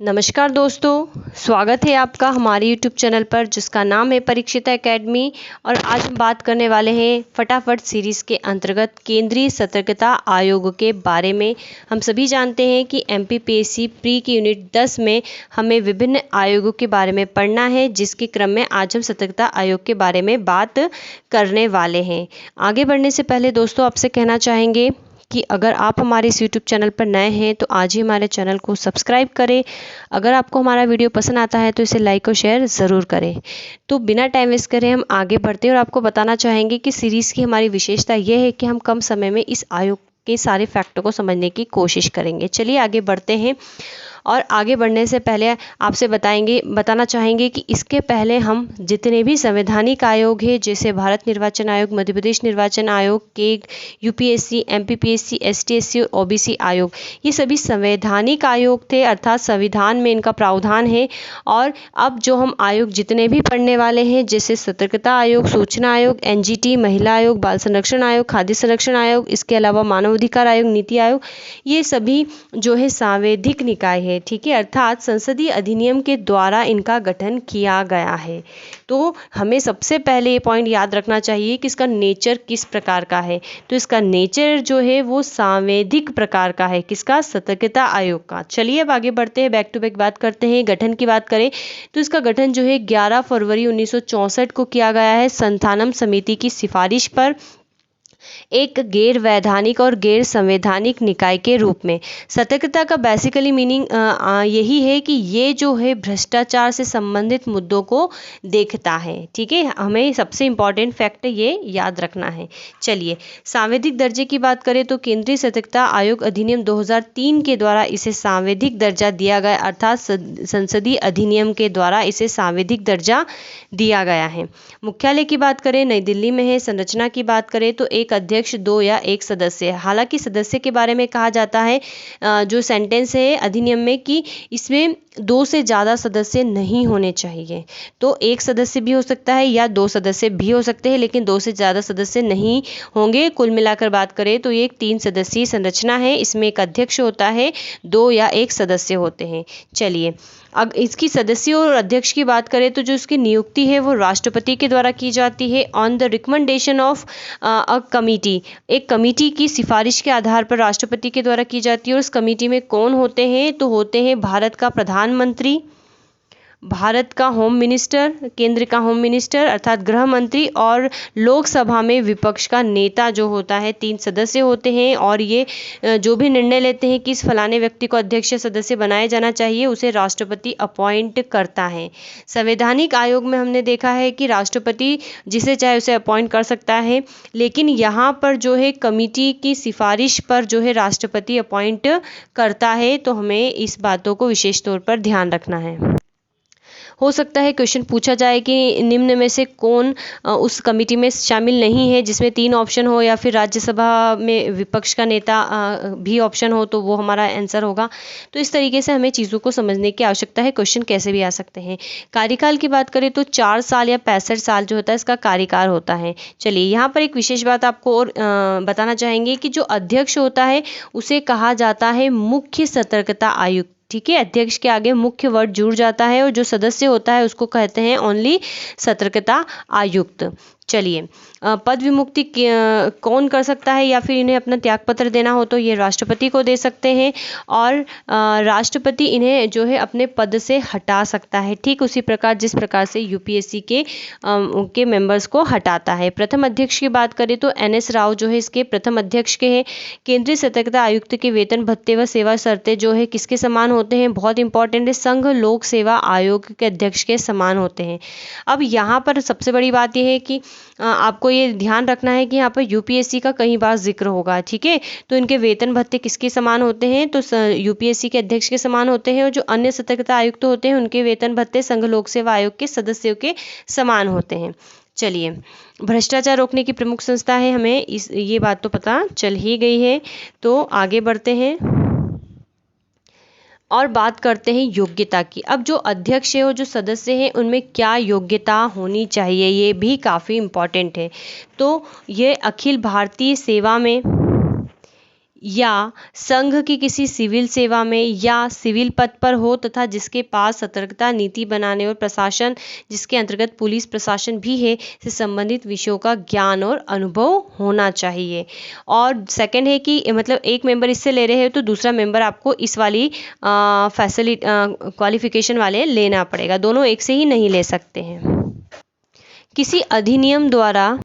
नमस्कार दोस्तों, स्वागत है आपका हमारे YouTube चैनल पर जिसका नाम है परीक्षिता एकेडमी। और आज हम बात करने वाले हैं फटाफट सीरीज़ के अंतर्गत केंद्रीय सतर्कता आयोग के बारे में। हम सभी जानते हैं कि MPPSC प्री की यूनिट 10 में हमें विभिन्न आयोगों के बारे में पढ़ना है, जिसके क्रम में आज हम सतर्कता आयोग के बारे में बात करने वाले हैं। आगे बढ़ने से पहले दोस्तों आपसे कहना चाहेंगे कि अगर आप हमारे इस YouTube चैनल पर नए हैं तो आज ही हमारे चैनल को सब्सक्राइब करें। अगर आपको हमारा वीडियो पसंद आता है तो इसे लाइक और शेयर ज़रूर करें। तो बिना टाइम वेस्ट करे हम आगे बढ़ते हैं और आपको बताना चाहेंगे कि सीरीज़ की हमारी विशेषता यह है कि हम कम समय में इस आयोग के सारे फैक्टों को समझने की कोशिश करेंगे। चलिए आगे बढ़ते हैं। और आगे बढ़ने से पहले आपसे बताना चाहेंगे कि इसके पहले हम जितने भी संवैधानिक आयोग हैं, जैसे भारत निर्वाचन आयोग, मध्य प्रदेश निर्वाचन आयोग, केग, UPSC, MPPSC, STSC और OBC आयोग, ये सभी संवैधानिक आयोग थे, अर्थात संविधान में इनका प्रावधान है। और अब जो हम आयोग जितने भी पढ़ने वाले हैं, जैसे सतर्कता आयोग, सूचना आयोग, NGT, महिला आयोग, बाल संरक्षण आयोग, खाद्य संरक्षण आयोग, इसके अलावा मानवाधिकार आयोग, नीति आयोग, ये सभी जो है सांवैधिक निकाय है, ठीक है, अर्थात संसदीय अधिनियम के द्वारा इनका गठन किया गया है। तो हमें सबसे पहले ये पॉइंट याद रखना चाहिए कि इसका नेचर किस प्रकार का है। तो इसका नेचर जो है वो सांवैधिक प्रकार का है, किसका? सतर्कता आयोग का। चलिए अब आगे बढ़ते हैं, बैक टू बैक बात करते हैं। गठन की बात करें तो इसका गठन जो है 11 फरवरी 1964 को किया गया है, संथानम समिति की सिफारिश पर, एक गैर वैधानिक और गैर संवैधानिक निकाय के रूप में। सतर्कता का बेसिकली मीनिंग यही है कि ये जो है भ्रष्टाचार से संबंधित मुद्दों को देखता है, ठीक है। हमें सबसे इम्पॉर्टेंट फैक्ट ये याद रखना है। चलिए सांवैधिक दर्जे की बात करें तो केंद्रीय सतर्कता आयोग अधिनियम 2003 के द्वारा इसे सांवैधिक दर्जा दिया गया, अर्थात संसदीय अधिनियम के द्वारा इसे सांवैधिक दर्जा दिया गया है। मुख्यालय की बात करें नई दिल्ली में है। संरचना की बात करें तो एक अध्यक्ष, 2 या 1 सदस्य। हालांकि सदस्य के बारे में कहा जाता है जो सेंटेंस है अधिनियम में कि इसमें 2 से ज़्यादा सदस्य नहीं होने चाहिए। तो 1 सदस्य भी हो सकता है या 2 सदस्य भी हो सकते हैं, लेकिन 2 से ज़्यादा सदस्य नहीं होंगे। कुल मिलाकर बात करें तो ये एक 3 सदस्यीय संरचना है। इसमें एक अध्यक्ष होता है, 2 या 1 सदस्य होते हैं। चलिए अब इसकी सदस्यों और अध्यक्ष की बात करें तो जो इसकी नियुक्ति है वो राष्ट्रपति के द्वारा की जाती है on the recommendation of a committee. एक कमिटी की सिफारिश के आधार पर राष्ट्रपति के द्वारा की जाती है। और उस कमिटी में कौन होते हैं? तो होते हैं भारत का प्रधानमंत्री, भारत का होम मिनिस्टर, केंद्र का होम मिनिस्टर अर्थात गृह मंत्री, और लोकसभा में विपक्ष का नेता जो होता है। 3 सदस्य होते हैं और ये जो भी निर्णय लेते हैं कि इस फलाने व्यक्ति को अध्यक्ष सदस्य बनाया जाना चाहिए, उसे राष्ट्रपति अपॉइंट करता है। संवैधानिक आयोग में हमने देखा है कि राष्ट्रपति जिसे चाहे उसे अपॉइंट कर सकता है, लेकिन यहाँ पर जो है कमिटी की सिफारिश पर जो है राष्ट्रपति अपॉइंट करता है। तो हमें इस बातों को विशेष तौर पर ध्यान रखना है। हो सकता है क्वेश्चन पूछा जाए कि निम्न में से कौन उस कमिटी में शामिल नहीं है, जिसमें 3 ऑप्शन हो या फिर राज्यसभा में विपक्ष का नेता भी ऑप्शन हो, तो वो हमारा आंसर होगा। तो इस तरीके से हमें चीज़ों को समझने की आवश्यकता है। क्वेश्चन कैसे भी आ सकते हैं। कार्यकाल की बात करें तो 4 साल या 65 साल जो होता है इसका कार्यकाल होता है। चलिए यहाँ पर एक विशेष बात आपको और बताना चाहेंगे कि जो अध्यक्ष होता है उसे कहा जाता है मुख्य सतर्कता आयुक्त, ठीक है। अध्यक्ष के आगे मुख्य वर्ड जुड़ जाता है और जो सदस्य होता है उसको कहते हैं ओनली सतर्कता आयुक्त। चलिए पद विमुक्ति कौन कर सकता है या फिर इन्हें अपना त्यागपत्र देना हो तो ये राष्ट्रपति को दे सकते हैं, और राष्ट्रपति इन्हें जो है अपने पद से हटा सकता है, ठीक उसी प्रकार जिस प्रकार से UPSC के मेंबर्स को हटाता है। प्रथम अध्यक्ष की बात करें तो NS राव जो है इसके प्रथम अध्यक्ष के हैं। केंद्रीय सतर्कता आयुक्त के वेतन भत्ते व सेवा शर्तें जो है किसके समान होते हैं? बहुत इंपॉर्टेंट है, संघ लोक सेवा आयोग के अध्यक्ष के समान होते हैं। अब यहाँ पर सबसे बड़ी बात यह है कि आपको ये ध्यान रखना है कि यहाँ पर UPSC का कई बार जिक्र होगा, ठीक है। तो इनके वेतन भत्ते किसके समान होते हैं? तो UPSC के अध्यक्ष के समान होते हैं, और जो अन्य सतर्कता आयुक्त होते हैं उनके वेतन भत्ते संघ लोक सेवा आयोग के सदस्यों के समान होते हैं। चलिए भ्रष्टाचार रोकने की प्रमुख संस्था है, हमें ये बात तो पता चल ही गई है। तो आगे बढ़ते हैं और बात करते हैं योग्यता की। अब जो अध्यक्ष है और जो सदस्य हैं उनमें क्या योग्यता होनी चाहिए, ये भी काफ़ी इम्पॉर्टेंट है। तो ये अखिल भारतीय सेवा में या संघ की किसी सिविल सेवा में या सिविल पद पर हो तथा जिसके पास सतर्कता नीति बनाने और प्रशासन, जिसके अंतर्गत पुलिस प्रशासन भी है, से संबंधित विषयों का ज्ञान और अनुभव होना चाहिए। और सेकंड है कि मतलब एक मेंबर इससे ले रहे हो तो दूसरा मेंबर आपको इस वाली क्वालिफिकेशन वाले लेना पड़ेगा, दोनों एक से ही नहीं ले सकते हैं। किसी अधिनियम द्वारा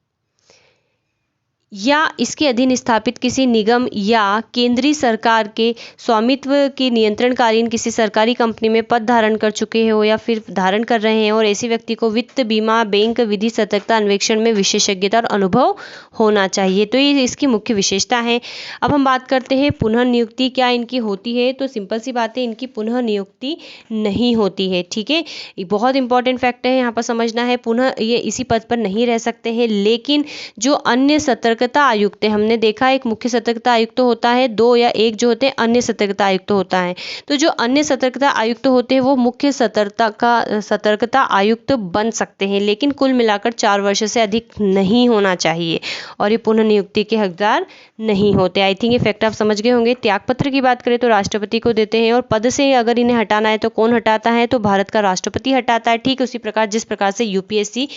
या इसके अधीन स्थापित किसी निगम या केंद्रीय सरकार के स्वामित्व के नियंत्रणकालीन किसी सरकारी कंपनी में पद धारण कर चुके हो या फिर धारण कर रहे हैं और ऐसे व्यक्ति को वित्त, बीमा, बैंक, विधि, सतर्कता अन्वेषण में विशेषज्ञता और अनुभव होना चाहिए। तो ये इसकी मुख्य विशेषता है। अब हम बात करते हैं पुनः नियुक्ति क्या इनकी होती है। तो सिंपल सी बात है, इनकी पुनः नियुक्ति नहीं होती है। ठीक है, ये बहुत इंपॉर्टेंट फैक्ट है, यहाँ पर समझना है। पुनः ये इसी पद पर नहीं रह सकते हैं, लेकिन जो अन्य सतर्कता आयुक्त है, हमने देखा एक मुख्य सतर्कता आयुक्त होता है, दो या एक जो होते हैं अन्य सतर्कता आयुक्त होता है। तो जो अन्य सतर्कता आयुक्त होते हैं वो मुख्य सतर्कता आयुक्त बन सकते हैं, लेकिन कुल मिलाकर 4 वर्ष से अधिक नहीं होना चाहिए और ये पुनः नियुक्ति के हकदार नहीं होते। आई थिंक ये फैक्ट आप समझ गए होंगे। त्यागपत्र की बात करें तो राष्ट्रपति को देते हैं और पद से अगर इन्हें हटाना है तो कौन हटाता है, तो भारत का राष्ट्रपति हटाता है। ठीक उसी प्रकार जिस प्रकार से यूपीएससी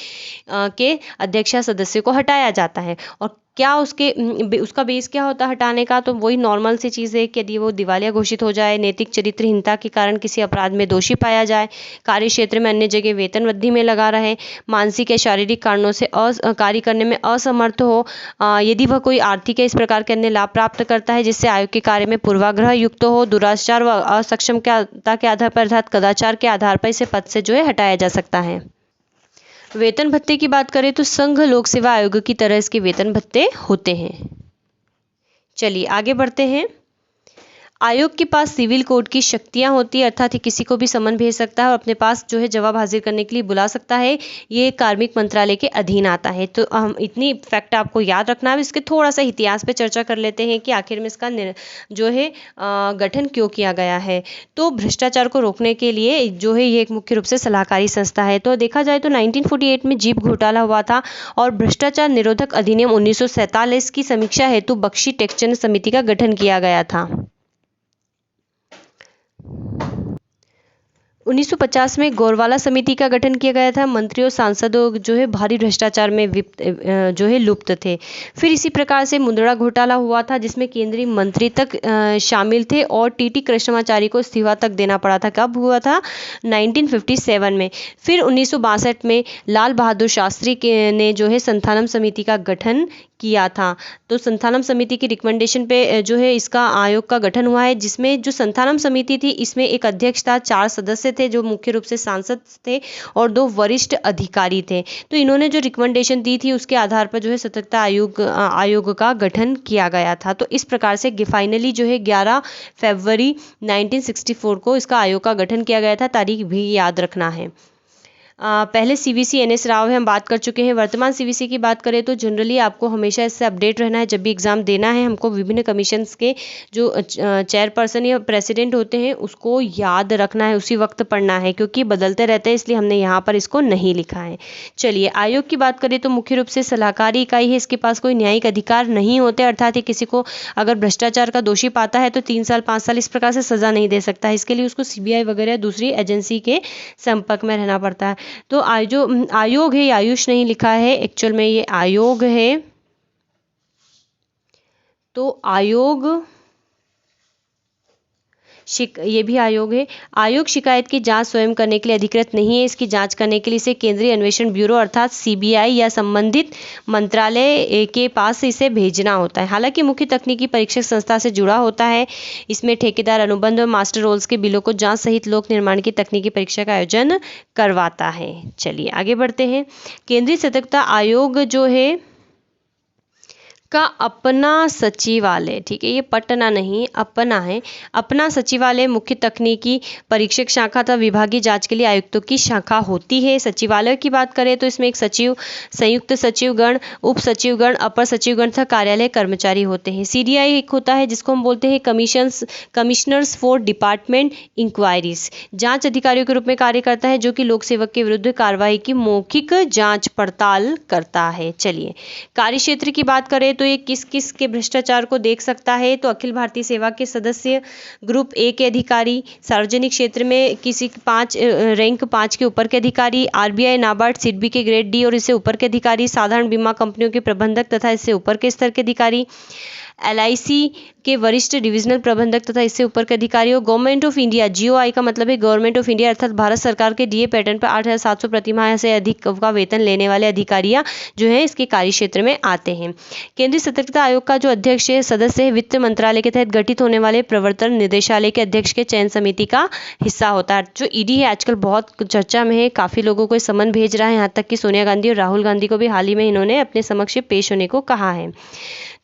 के अध्यक्ष सदस्य को हटाया जाता है। और क्या उसका बेस क्या होता है हटाने का, तो वही नॉर्मल सी चीज़ है कि यदि वो दिवालिया घोषित हो जाए, नैतिक चरित्रहीनता के कारण किसी अपराध में दोषी पाया जाए, कार्य क्षेत्र में अन्य जगह वेतन वृद्धि में लगा रहे, मानसिक या शारीरिक कारणों से कार्य करने में असमर्थ हो, यदि वह कोई आर्थिक या इस प्रकार के अन्य लाभ प्राप्त करता है जिससे आयोग के कार्य में पूर्वाग्रह युक्त हो, दुराचार व असक्षमता के आधार पर अर्थात कदाचार के आधार पर इसे पद से जो है हटाया जा सकता है। वेतन भत्ते की बात करें तो संघ लोक सेवा आयोग की तरह इसके वेतन भत्ते होते हैं। चलिए आगे बढ़ते हैं। आयोग के पास सिविल कोड की शक्तियां होती है, अर्थात किसी को भी समन भेज सकता है और अपने पास जो है जवाब हाजिर करने के लिए बुला सकता है। ये कार्मिक मंत्रालय के अधीन आता है। तो हम इतनी फैक्ट आपको याद रखना है। इसके थोड़ा सा इतिहास पे चर्चा कर लेते हैं कि आखिर में इसका जो है गठन क्यों किया गया है। तो भ्रष्टाचार को रोकने के लिए जो है ये एक मुख्य रूप से सलाहकारी संस्था है। तो देखा जाए तो 1948 में जीप घोटाला हुआ था और भ्रष्टाचार निरोधक अधिनियम 1947 की समीक्षा हेतु बख्शी टेक्चर समिति का गठन किया गया था। 1950 में गोरवाला समिति का गठन किया गया था। मंत्री और सांसदों जो है भारी भ्रष्टाचार में जो है लुप्त थे। फिर इसी प्रकार से मुंद्रा घोटाला हुआ था जिसमें केंद्रीय मंत्री तक शामिल थे और टीटी कृष्णमाचारी को इस्तीफा तक देना पड़ा था। कब हुआ था? 1957 में। फिर 1962 में लाल बहादुर शास्त्री ने जो है संथानम समिति का गठन किया था। तो संथानम समिति की रिकमेंडेशन पे जो है इसका आयोग का गठन हुआ है, जिसमें जो संथानम समिति थी इसमें एक अध्यक्ष था, 4 सदस्य थे जो मुख्य रूप से सांसद थे और 2 वरिष्ठ अधिकारी थे। तो इन्होंने जो रिकमेंडेशन दी थी उसके आधार पर जो है सतर्कता आयोग का गठन किया गया था। तो इस प्रकार से फाइनली जो है 11 फरवरी 1964 को इसका आयोग का गठन किया गया था। तारीख भी याद रखना है। पहले सीवीसी NS राव है, हम बात कर चुके हैं। वर्तमान सीवीसी की बात करें तो जनरली आपको हमेशा इससे अपडेट रहना है। जब भी एग्जाम देना है हमको विभिन्न कमीशंस के जो चेयरपर्सन या प्रेसिडेंट होते हैं उसको याद रखना है, उसी वक्त पढ़ना है क्योंकि बदलते रहते हैं, इसलिए हमने यहाँ पर इसको नहीं लिखा है। चलिए आयोग की बात करें तो मुख्य रूप से सलाहकारी इकाई है। इसके पास कोई न्यायिक अधिकार नहीं होते, अर्थात ये किसी को अगर भ्रष्टाचार का दोषी पाता है तो 3 साल 5 साल इस प्रकार से सजा नहीं दे सकता है। इसके लिए उसको CBI वगैरह दूसरी एजेंसी के संपर्क में रहना पड़ता है। तो आयोग है, आयुष नहीं लिखा है, एक्चुअल में ये आयोग है। तो आयोग ये भी आयोग है। आयोग शिकायत की जांच स्वयं करने के लिए अधिकृत नहीं है। इसकी जांच करने के लिए इसे केंद्रीय अन्वेषण ब्यूरो अर्थात CBI या संबंधित मंत्रालय के पास इसे भेजना होता है। हालांकि मुख्य तकनीकी परीक्षक संस्था से जुड़ा होता है। इसमें ठेकेदार अनुबंध और मास्टर रोल्स के बिलों को जांच सहित लोक निर्माण की तकनीकी परीक्षा का आयोजन करवाता है। चलिए आगे बढ़ते हैं। केंद्रीय सतर्कता आयोग जो है का अपना सचिवालय, ठीक है, ये पटना नहीं अपना है, अपना सचिवालय मुख्य तकनीकी परीक्षक शाखा तथा विभागीय जांच के लिए आयुक्तों की शाखा होती है। सचिवालय की बात करें तो इसमें एक सचिव, संयुक्त सचिवगण, उप सचिवगण, अपर सचिवगण तथा कार्यालय कर्मचारी होते हैं। CDI एक होता है जिसको हम बोलते हैं कमिश्नर्स फॉर डिपार्टमेंट इंक्वायरीज, जांच अधिकारियों के रूप में कार्य करता है जो कि लोक सेवक के विरुद्ध कार्रवाई की मौखिक जांच पड़ताल करता है। चलिए कार्यक्षेत्र की बात करें तो ये किस किस के भ्रष्टाचार को देख सकता है, तो अखिल भारतीय सेवा के सदस्य, ग्रुप ए के अधिकारी, सार्वजनिक क्षेत्र में किसी रैंक 5 के ऊपर के अधिकारी, आरबीआई, नाबार्ड, सिडबी के ग्रेड डी और इससे ऊपर के अधिकारी, साधारण बीमा कंपनियों के प्रबंधक तथा इससे ऊपर के स्तर के अधिकारी, एलआईसी के वरिष्ठ डिविजनल प्रबंधक तथा इससे ऊपर के अधिकारियों, गवर्नमेंट ऑफ इंडिया, जीओआई का मतलब है गवर्नमेंट ऑफ इंडिया अर्थात भारत सरकार के डीए पैटर्न पर 8,700 प्रतिमाह से अधिक का वेतन लेने वाले अधिकारियां जो है इसके कार्य क्षेत्र में आते हैं। केंद्रीय सतर्कता आयोग का जो अध्यक्ष है, सदस्य है, वित्त मंत्रालय के तहत गठित होने वाले प्रवर्तन निदेशालय के अध्यक्ष के चयन समिति का हिस्सा होता है। जो ईडी है आजकल बहुत चर्चा में है, काफी लोगों को समन भेज रहा है, यहाँ तक कि सोनिया गांधी और राहुल गांधी को भी हाल ही में इन्होंने अपने समक्ष पेश होने को कहा है।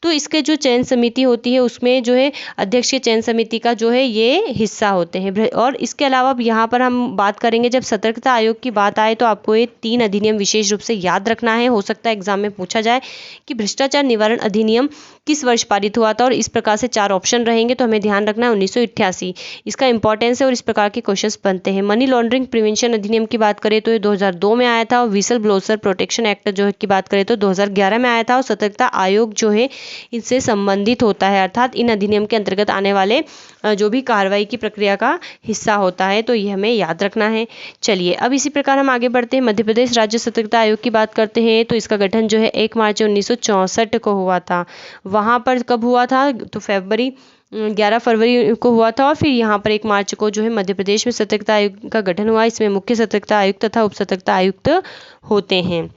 तो इसके जो चयन समिति होती है उसमें जो है अध्यक्ष के चयन समिति का जो है ये हिस्सा होते हैं। और इसके अलावा यहाँ पर हम बात करेंगे, जब सतर्कता आयोग की बात आए तो आपको ये 3 अधिनियम विशेष रूप से याद रखना है। हो सकता है एग्जाम में पूछा जाए कि भ्रष्टाचार निवारण अधिनियम किस वर्ष पारित हुआ था, और इस प्रकार से 4 ऑप्शन रहेंगे, तो हमें ध्यान रखना है 1988 इसका इंपॉर्टेंस है और इस प्रकार के क्वेश्चंस बनते हैं। मनी लॉन्ड्रिंग प्रिवेंशन अधिनियम की बात करें तो ये 2002 में आया था, और विसल ब्लोअर प्रोटेक्शन एक्ट जो है की बात करें तो 2011 में आया था, और सतर्कता आयोग जो है इससे संबंधित होता है, अर्थात इन अधिनियम के अंतर्गत आने वाले जो भी कार्रवाई की प्रक्रिया का हिस्सा होता है, तो ये हमें याद रखना है। चलिए अब इसी प्रकार हम आगे बढ़ते हैं। मध्य प्रदेश राज्य सतर्कता आयोग की बात करते हैं, तो इसका गठन जो है 1 मार्च 1964 को हुआ था। वहाँ पर कब हुआ था, तो 11 फरवरी को हुआ था, और फिर यहाँ पर 1 मार्च को जो है मध्य प्रदेश में सतर्कता आयोग का गठन हुआ। इसमें मुख्य सतर्कता आयुक्त तथा उप सतर्कता आयुक्त होते हैं।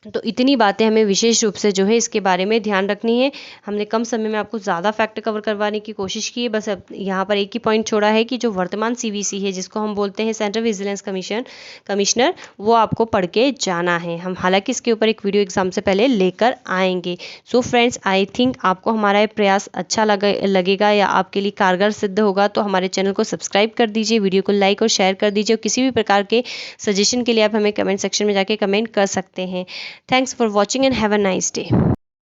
तो इतनी बातें हमें विशेष रूप से जो है इसके बारे में ध्यान रखनी है। हमने कम समय में आपको ज़्यादा फैक्ट कवर करवाने की कोशिश की है, बस अब यहाँ पर एक ही पॉइंट छोड़ा है कि जो वर्तमान सीवीसी है, जिसको हम बोलते हैं सेंट्रल विजिलेंस कमिश्नर, वो आपको पढ़ के जाना है। हम हालांकि इसके ऊपर एक वीडियो एग्जाम से पहले लेकर आएंगे। सो फ्रेंड्स, आई थिंक आपको हमारा ये प्रयास अच्छा लगेगा या आपके लिए कारगर सिद्ध होगा, तो हमारे चैनल को सब्सक्राइब कर दीजिए, वीडियो को लाइक और शेयर कर दीजिए, और किसी भी प्रकार के सजेशन के लिए आप हमें कमेंट सेक्शन में जाके कमेंट कर सकते हैं। Thanks for watching and have a nice day.